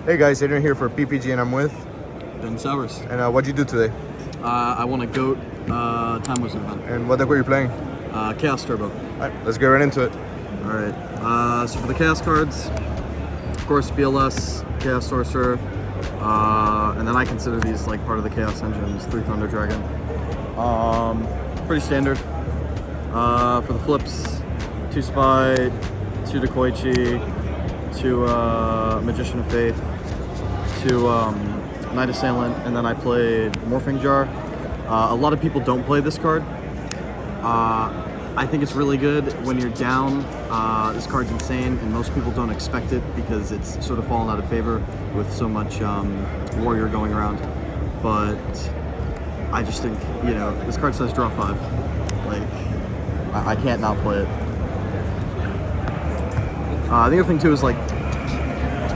Hey guys, Adrian here for PPG and I'm with Sowers. And what'd you do today? I won a GOAT Time Wizard event. And what deck were you playing? Chaos Turbo. Alright, let's get right into it. Alright, so for the Chaos cards, of course BLS, Chaos Sorcerer, and then I consider these like part of the Chaos Engines, 3 Thunder Dragon. Pretty standard. For the flips, 2 Spy, 2 Dekoichi, 2 Magician of Faith, 2 Night Assailant, and then I played Morphing Jar. A lot of people don't play this card. I think it's really good when you're down. This card's insane, and most people don't expect it because it's sort of fallen out of favor with so much warrior going around. But I just think, you know, this card says draw 5. Like, I can't not play it. The other thing too is like,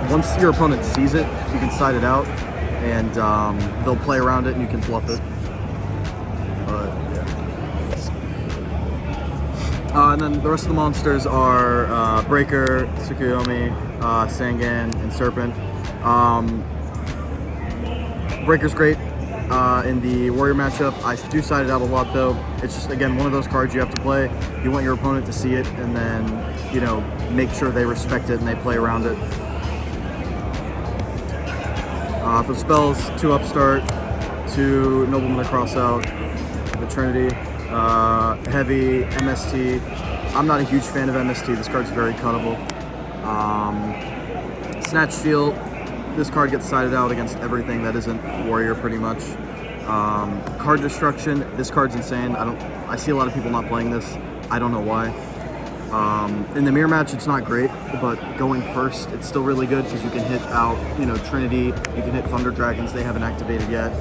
once your opponent sees it, you can side it out, and they'll play around it and you can fluff it. But yeah. And then the rest of the monsters are Breaker, Tsukuyomi, Sangan, and Serpent. Breaker's great in the warrior matchup. I do side it out a lot though. It's just, again, one of those cards you have to play. You want your opponent to see it and then, you know, make sure they respect it and they play around it. For the spells, 2 Upstart, 2 Nobleman to cross out, the Trinity, Heavy, MST. I'm not a huge fan of MST. This card's very cuttable. Snatch Steal. This card gets sided out against everything that isn't warrior pretty much. Card Destruction. This card's insane. I see a lot of people not playing this. I don't know why. In the mirror match, it's not great, but going first, it's still really good because you can hit out, you know, Trinity, you can hit Thunder Dragons, they haven't activated yet.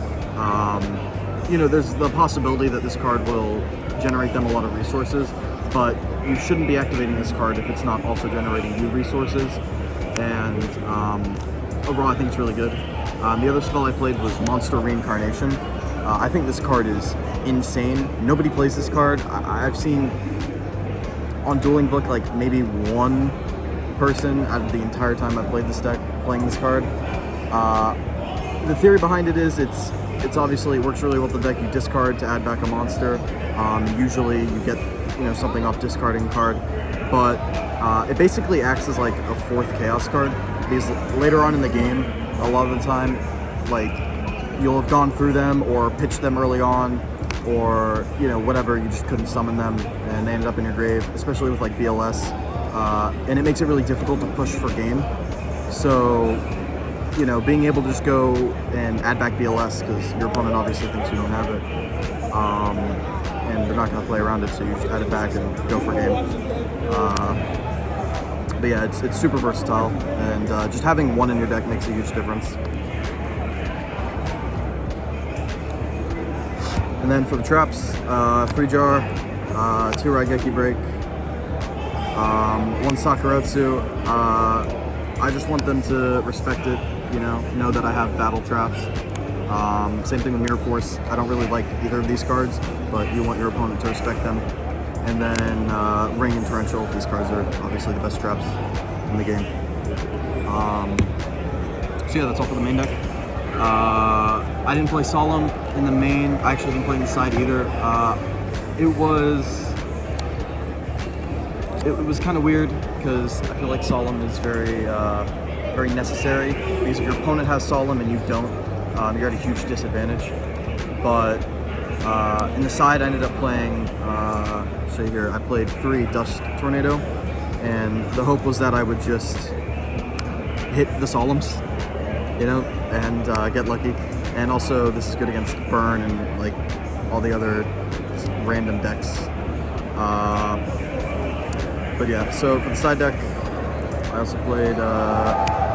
You know, there's the possibility that this card will generate them a lot of resources, but you shouldn't be activating this card if it's not also generating you resources. And overall, I think it's really good. The other spell I played was Monster Reincarnation. I think this card is insane. Nobody plays this card. I've seen on Dueling Book, like maybe 1 person out of the entire time I've played this deck playing this card. The theory behind it is it's obviously, it works really well with the deck. You discard to add back a monster. Usually you get, you know, something off discarding card, but it basically acts as like a 4th Chaos card because later on in the game, a lot of the time, like, you'll have gone through them or pitched them early on, or, you know, whatever, you just couldn't summon them and they ended up in your grave, especially with like BLS, and it makes it really difficult to push for game. So, you know, being able to just go and add back BLS because your opponent obviously thinks you don't have it, and they're not going to play around it, so you just add it back and go for game. But yeah, it's super versatile, and just having 1 in your deck makes a huge difference. And then for the traps, 3 Jar, 2 Raigeki Break, 1 Sakuretsu. I just want them to respect it, you know that I have battle traps. Same thing with Mirror Force. I don't really like either of these cards, but you want your opponent to respect them. And then Ring and Torrential. These cards are obviously the best traps in the game. So yeah, that's all for the main deck. I didn't play Solemn in the main. I actually didn't play in the side either. It was kind of weird because I feel like Solemn is very necessary, because if your opponent has Solemn and you don't, you're at a huge disadvantage. But in the side, I ended up playing, show you here, I played 3 Dust Tornado, and the hope was that I would just hit the Solemns, you know, and get lucky. And also, this is good against Burn and like all the other random decks. But yeah, so for the side deck, I also played 2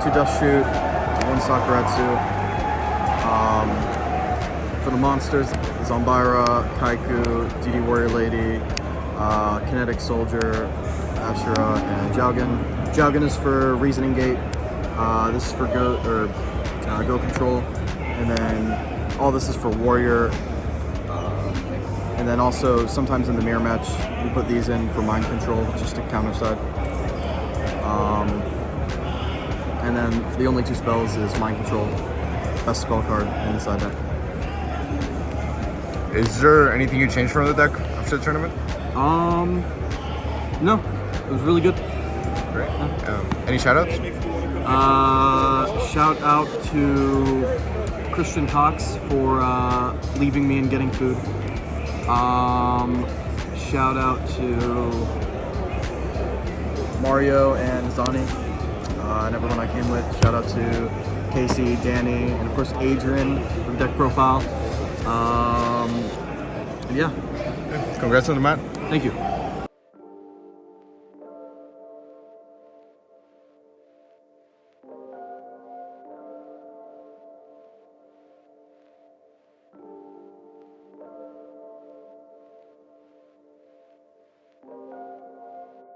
Dust Shoot, 1 Sakuretsu. For the monsters, Zombira, Kaiku, DD Warrior Lady, Kinetic Soldier, Ashura, and Jaugen. Jaugen is for Reasoning Gate. This is for Go Control, and then all this is for Warrior. And then also sometimes in the mirror match, we put these in for Mind Control, just to counter side. And then the only 2 spells is Mind Control, best spell card in the side deck. Is there anything you changed from the deck after the tournament? No, it was really good. Great. Any shoutouts? Shout out to Christian Cox for leaving me and getting food. Shout out to Mario and Zani and everyone I came with. Shout out to Casey, Danny, and of course Adrian from Deck Profile. Yeah. Congrats on the mat. Thank you.